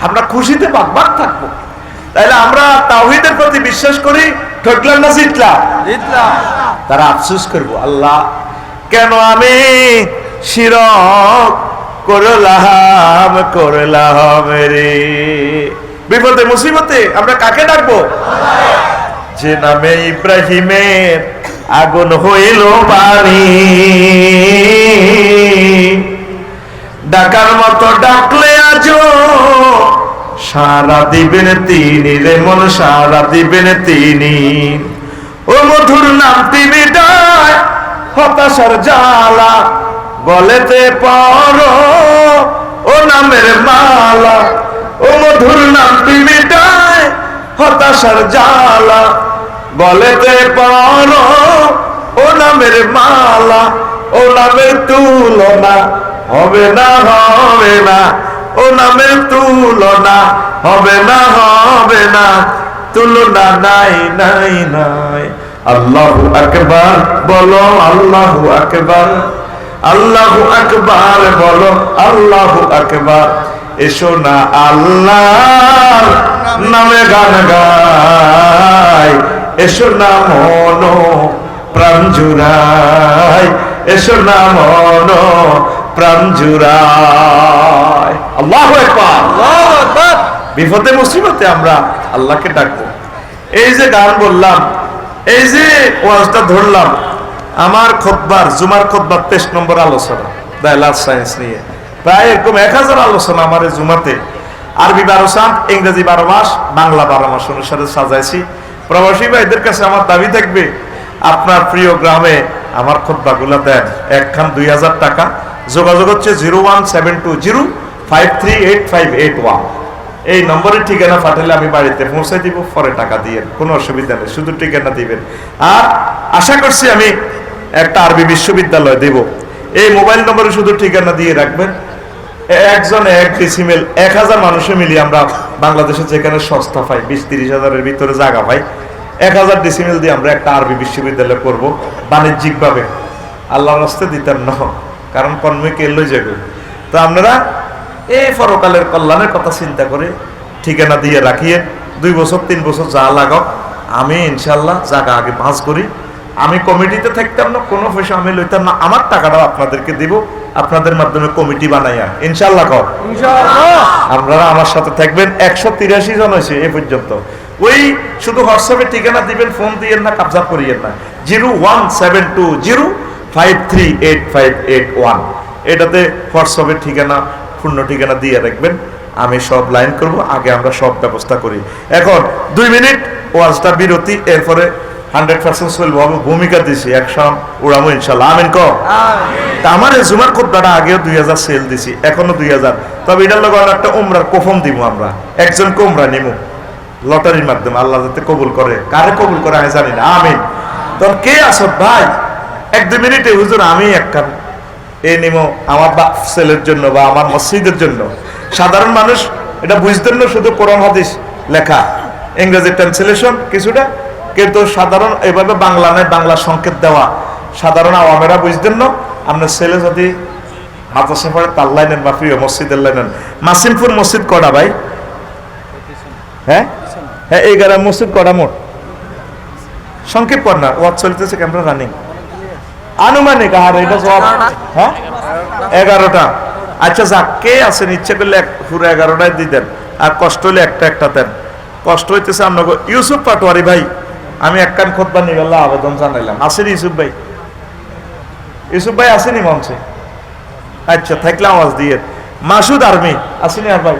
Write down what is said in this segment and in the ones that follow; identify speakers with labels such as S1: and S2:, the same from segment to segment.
S1: আমরা খুশিতে বাগবাগ থাকবো। তাইলে আমরা তাওহীদের প্রতি বিশ্বাস করি, ঠকলাম না জিতলাম? তারা আফসোস করবো, আল্লাহ কেন আমি শিরক করলাম রে। বিপদে মুসিবতে আমরা কাকে ডাকবো? যে নামে ইব্রাহিমের আগুন হইল পানি, ডাকার মতো ডাকলে আজো সারা দিবেন তিনি রে মন, সারা দিবেন তিনি। ও মধুর নাম তুমি ডাক, হতাশার জ্বালা গলেতে পড়ো ও নামের মালা। ও মধুর নাম তুমি ডাক, হতাশার জ্বালা গলেতে পড়ো ও নামের মালা। ও নামের তুলনা হবে না, হবে না। ও নামের তুলনা হবে না, হবে না। তুলনা নাই নাই নাই। আল্লাহু আকবার বলো, আল্লাহু আকবার, আল্লাহু আকবার বলো, আল্লাহু আকবার। এসো না আল্লাহর নামে গান গাই, এসো না মন প্রাণ জুড়াই, এসো না মন প্রাণ জুড়াই। আল্লাহু আকবার, আল্লাহু আকবার। বিপদে মুসিবতে আমরা আল্লাহকে ডাকবো। এই যে গান বললাম, এই যে ওয়াজটা ধরলাম, আমার খুতবার জুমার খুতবার 23 নম্বর আলোচনা ডায়ালগ সায়েন্স নিয়ে। প্রায় এরকম 1000 আলোচনা আমার এই জুমাতে। আরবি 12 মাস, ইংরেজি 12 মাস, বাংলা 12 মাস অনুসারে সাজাইছি। প্রবাসী ভাইদের কাছে আমার দাবি থাকবে, আপনার প্রিয় গ্রামে আমার খুতবাগুলো দেন, একখান 2000 টাকা। যোগাযোগ হচ্ছে 01720538581। এই নম্বরে ঠিকানা পাঠালে আমি বাড়িতে পৌঁছে দিব, পরে টাকা দিয়ে, কোনো অসুবিধা নেই, শুধু ঠিকানা দিবেন। আর আশা করছি আমি একটা আরবি বিশ্ববিদ্যালয় দেব। এই মোবাইল নম্বরে শুধু ঠিকানা দিয়ে রাখবেন। একজনে 1 ডিসিমেল, 1000 মানুষে মিলিয়ে আমরা বাংলাদেশে যেখানে সস্তা পাই, 20-30 হাজারের ভিতরে জায়গা পাই, 1000 ডিসিমেল দিয়ে আমরা একটা আরবি বিশ্ববিদ্যালয় করব বাণিজ্যিকভাবে। আল্লাহর রাস্তায় দিতাম না, কারণ কর্মীকে এলোই যাবে। তো আপনারা এই পরকালের কল্যাণের কথা চিন্তা করে ঠিকানা দিয়ে রাখিয়ে 2 বছর 3 বছর যা লাগাও, আমি ইনশাল্লাহ জায়গা আগে ভাঁজ করি। আমি কমিটিতে থাকতাম না, কোনো পয়সা আমি লইতাম না, আমার টাকাটাও আপনাদেরকে দিব, আপনাদের মাধ্যমে কমিটি বানাইয়া ইনশাল্লাহ কর। আপনারা আমার সাথে থাকবেন। 183 জন হয়েছে এ পর্যন্ত। ওই শুধু হোয়াটসঅ্যাপে ঠিকানা দিবেন, ফোন দিয়েন না, কাবজা করিয়েন না। 01720538581, এটাতে হোয়াটসঅ্যাপের ঠিকানা, পূর্ণ ঠিকানা দিয়ে রাখবেন। আমি সব লাইন করব, আগে আমরা সব ব্যবস্থা করি। এখন 2 মিনিট ওয়াজটা বিরতি, এরপরে 100% চলবো। আমি ভূমিকা দিছি, 100 উড়াবো ইনশাল্লাহ। আমিন কো তা আমার এই জুমার খুতবাটা আগেও 2000 সেল দিছি, এখনো 2000। তবে এটার লগে একটা উমরার কফম দিব আমরা, একজনকে উমরা নিমু লটারির মাধ্যমে। আল্লাহ যাতে কবুল করে, কারে কবুল করে আমি জানি না। আমিন। তখন কে আসো ভাই 1-2 মিনিটে হুজুর আমি একটা এই নিমো আমার ছেলের জন্য বা আমার মসজিদের জন্য। সাধারণ মানুষ এটা বুঝতেন না, শুধু কোরআন হাদিস লেখা, ইংরেজি ট্রান্সলেশন কিছুটা, কিন্তু সাধারণ এভাবে বাংলা নেই, বাংলা সংকেত দেওয়া, সাধারণ আওয়ামেরা বুঝতেন না। আপনার ছেলে যদি মাদ্রাসা পড়ে তার লাইনেন বা প্রিয় মসজিদের লাইনেন। মাসিমপুর মসজিদ কটা ভাই? হ্যাঁ হ্যাঁ, 11 মসজিদ কটা মোট? সংক্ষেপ কর না, ওয়াজ চলতেছে, ক্যামেরা রানিং, আনুমানিক। আর এটা সব হ্যাঁ 11টা। আচ্ছা যাক, কে আছেন ইচ্ছে করলে পুরো 11টাই দিতেন, আর কষ্ট হলে একটা একটা দেন। কষ্ট হইতেছে আপনাকে। ইউসুফ পাটোয়ারি ভাই, আমি একখান খুতবা নিবেলা আবেদন জানাইলাম। আসেনি ইউসুফ ভাই? ইউসুফ ভাই আসেনি মঞ্চে? আচ্ছা থাকলে আওয়াজ দিয়ে। মাসুদ আর্মি আসেনি? আর ভাই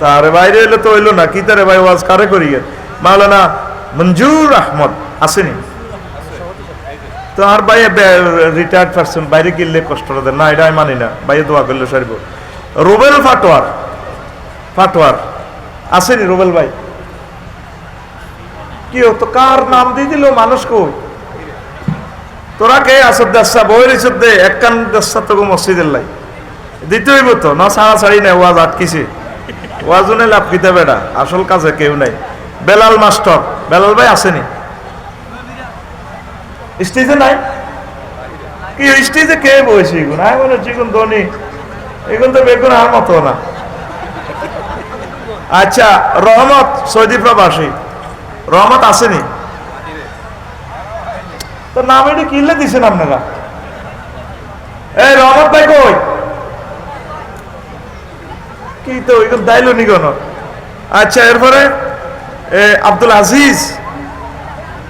S1: তারে বাইরে এলে তো হইলো না, কি তারে ভাই ওয়াজ কারে করিয়ে? মাওলানা মঞ্জুর আহমদ আসেনি? তো আর ভাই রিটায়ার্ড পারসন, বাইরে গেলে কষ্ট দেন না, এটা আমি মানি না। ভাইয়ে দোয়া করলে সারিব। রুবেল ফাটোয়ার, ফাটোয়ার আসেনি রুবেল ভাই? কি হতো, কার নাম দিয়ে দিল মানুষ? কই তোরা কে আসর দেশা বইয়ের ইসুদ্দে একখান দেশা তো মসজিদের লাই দিতে হইব তো না, ছাড়া ছাড়ি নাই। ওয়াজ আটকিছে, ওয়াজনে লাভ কিতে বেড়া, আসল কাজে কেউ নাই। বেলাল মাস্টার, বেলাল ভাই আসেনি? স্টেজে নাই? কি স্টেজে কে বসে? এগুন আমি মনে হচ্ছে এগুন ধনী, এগুন তো বেগুন আর মতো না। আচ্ছা, রহমত সৌদি প্রবাসী, রহমত আসেনি তো? নাম এটা কিনলে দিছেন আপনারা? এই রহমত ভাই কই? কি তো ওইগুলো দাইলো নি কোন? আচ্ছা, এরপরে আব্দুল আজিজ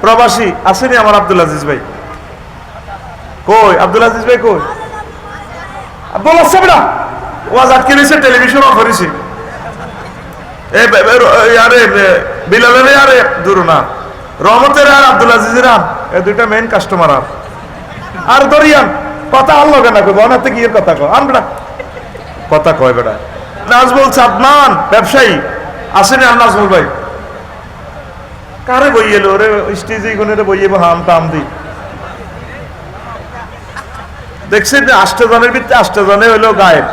S1: প্রবাসী আসেনি? আমার আব্দুল আজিজ ভাই কই? আব্দুল আজিজ ভাই কই? আব্দুল আসছে না? ওয়াজ আটকে রয়েছে, টেলিভিশন অফ করেছে। আরে বিলালের আরে দূর না, রহমতের আর আব্দুল আজিজের আন, এই দুইটা মেইন কাস্টমার। আর দরিয়ান কথা আনলো কেন? কই বনাতে কি কথা কয়? আন বেটা কথা কয় বেটা। নাজমুল সাদমান ব্যবসায়ী আসেনি? আর নাজমুল ভাই কারে বই এলো রে? স্টেজে কোনে বইয়ে হাম টাম দি দেখছেন? 8 জনের ভিতরে 8 জনে হইলো গায়েব।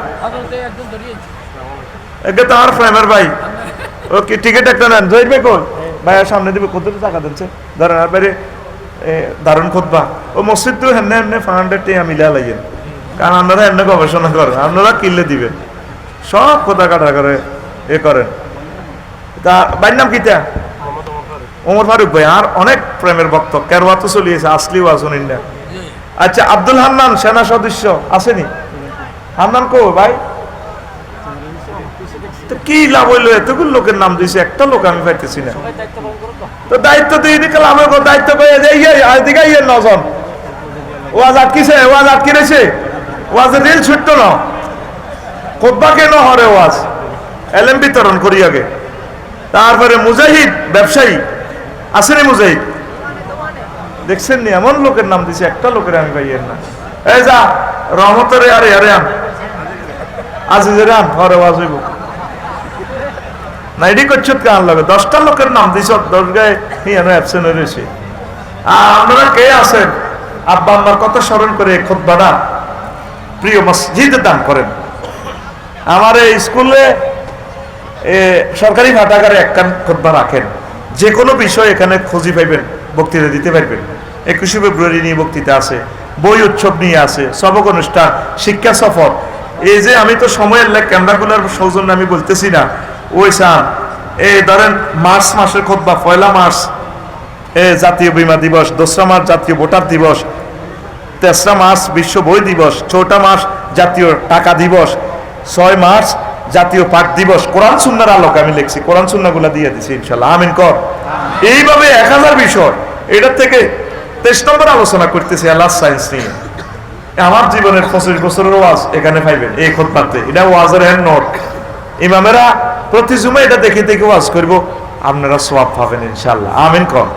S1: একে তো আমার ফ্রেমের ভাই, ওকে টিকিট একটা নেন। জহির ভাই কই? ভাই সামনে দিবে, কত টাকা দিচ্ছে ধরেন। আর বাইরে দারুণ খুতবা, ও মসজিদ তো হেমনে হেমনে 500 টাকা মিলা লাগেন, কারণ আপনারা এমনি গবেষণা করেন, আপনারা কিনলে দিবেন, সব কথা কাটা করে এ করেন। তা ভাইয়ের নাম কিতা? ওমর ফারুক ভাই। আর অনেক প্রেমের ভক্ত, কেরওয়া তো চলিয়েছে, আসলিও আসুন না। আচ্ছা, আব্দুল হান্নান সেনা সদস্য আসেনি? হান্নান কো ভাই? তো কি লাভ হইলো? এতগুলো লোকের নাম দিয়েছে, একটা লোক আমি পাইতেছি না। তো দায়িত্ব দিয়ে দিকে লাভ হবে, দায়িত্ব পেয়ে দিকে নজন ওয়াজ আটকিছে, ওয়াজ আটকে রয়েছে, ওয়াজের রিল ছুটতো না, খুতবা কেন হরে ওয়াজ এলএম বিতরণ করি আগে। তারপরে মুজাহিদ ব্যবসায়ী আসেনি? মুজাহিদ দেখছেন নি? এমন লোকের নাম দিছে, একটা লোকের আমি পাইয়ের না। এই যা রহমতের আরে আরে আন, আজিজের আন, হরে ওয়াজ হইব না। এডি করছো কান লাগে, 10টা লোকের নাম দিছ, 10 গায়ে অ্যাবসেন্ট হয়েছে। আর আপনারা কে আছেন আব্বা আম্মার কথা স্মরণ করে খুতবাটা প্রিয় মসজিদে দান করেন? আমার এই স্কুলে সরকারি ভাটাগারে একখান খুতবা রাখেন, যে কোনো বিষয় এখানে খুঁজি পাইবেন, বক্তৃতা দিতে পারবেন। 21শে ফেব্রুয়ারি নিয়ে বক্তৃতা আছে, বই উৎসব নিয়ে আছে, সবক অনুষ্ঠান, শিক্ষা সফর। এই যে আমি তো সময়ের ক্যামেরাগুলোর সৌজন্য আমি বলতেছি না, ওই সান এই ধরেন মার্চ মাসের খুতবা, 1 মার্চ জাতীয় বীমা দিবস, 2 মার্চ জাতীয় ভোটার দিবস, 3 মার্চ বিশ্ব বই দিবস, 4 মার্চ জাতীয় টাকা দিবস, 6 মার্চ জাতীয় পাঠ দিবস। কোরআন সুন্নাহর আলোকে আমি লিখছি, কোরআন সুন্নাহগুলো দিয়ে দিছি ইনশাআল্লাহ, আমিন কর। এইভাবে 1000 বিষয়, এটার থেকে 23 নম্বর আলোচনা করতেছি আল্লাহ সায়েন্স নিয়ে। আমার জীবনের 25 বছরের ওয়াজ এখানে পাইবেন এই খুতবাতে। এটা ওয়াজের হ্যান্ড নোট, ইমামেরা প্রতি জুমে এটা দেখে দেখে ওয়াজ করব, আপনারা সওয়াব পাবেন ইনশাআল্লাহ, আমিন কর।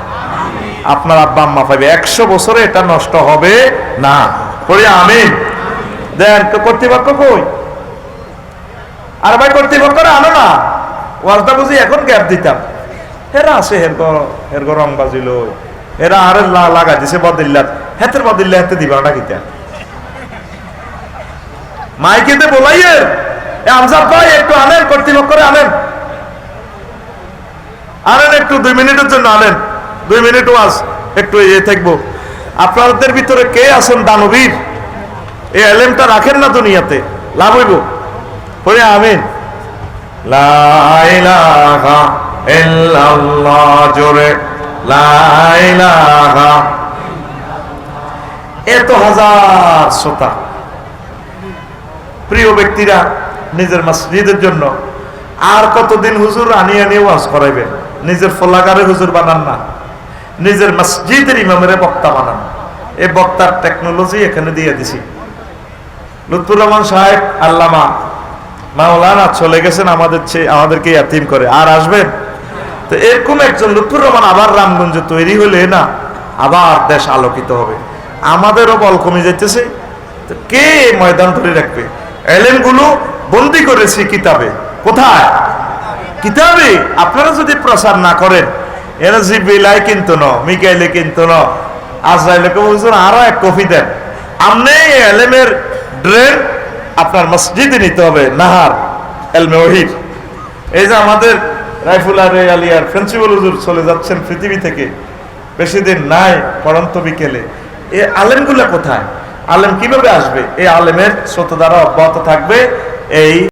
S1: আপনার আব্বা আম্মা পাইবে, 100 বছরে এটা নষ্ট হবে না, পড়ি আমিন। দেন কর্তৃপক্ষ কই? আর ভাই কর্তৃপক্ষরা আনো না, ওয়াজটা বুঝি এখন গ্যাপ দিতাম। হেরা আছে, হের রং বাজিল, এরা আরে লাগা দিছে বদিল্লাত, হেতের বদিল্লা হেতে দিবা না কিতা মাইকেতে বলাইয়ে আমজাদ ভাই একটু আনেন, কর্তৃপক্ষরে আনেন, আনেন একটু 2 মিনিটের জন্য আনেন, 2 মিনিট ওয়াজ একটু থাকবো। আপনাদের ভিতরে কে আছেন দানবীর? এই এলেমটা রাখেন না দুনিয়াতে, লাভ হইব, পড়ে আমিন। লা ইলাহা ইল্লাল্লাহ, জোরে লা ইলাহা। এত হাজার শ্রোতা, প্রিয় ব্যক্তিরা নিজের মসজিদের জন্য আর কতদিন হুজুর আনিয়ে আনিয়ে ওয়াজ করাইবেন? নিজের ফলাগারে হুজুর বানান না, নিজের মসজিদের ইমামের বক্তা বানান। এই বক্তার টেকনোলজি এখানে দিয়ে দিছি। লুৎফুর রহমান সাহেব আল্লামা মাওলানা চলে গেছেন আমাদেরকে ইয়াতিম করে, আর আসবেন? তো এরকম একজন লুৎফুর রহমান আবার রামগঞ্জে তৈরি হলে না, আবার দেশ আলোকিত হবে। আমাদেরও বল কমে যাইতেছে, তো কে ময়দান ধরে রাখবে? এলেমগুলো বন্দি করেছি কিতাবে, কোথায়? কিতাবে। আপনারা যদি প্রচার না করেন, এরা জিব্রাইল কিন্তু ন, মিকাইলে কিন্তু ন, আজরাইলে হুজুর আরো 1 কপি দেন। আমনে এলেমের ড্রেন আপনার মসজিদে নিতে হবে, নাহার এলমে ওহীর। এই যে আমাদের রাইফুলার আলিয়ার প্রিন্সিপাল হুজুর চলে যাচ্ছেন পৃথিবী থেকে, বেশি দিন নাই, পড়ন্ত বিকেলে। এই আলেমগুলা কোথায়? আলেম কিভাবে আসবে? এই আলেমের স্রোত দ্বারা অব্যাহত থাকবে এই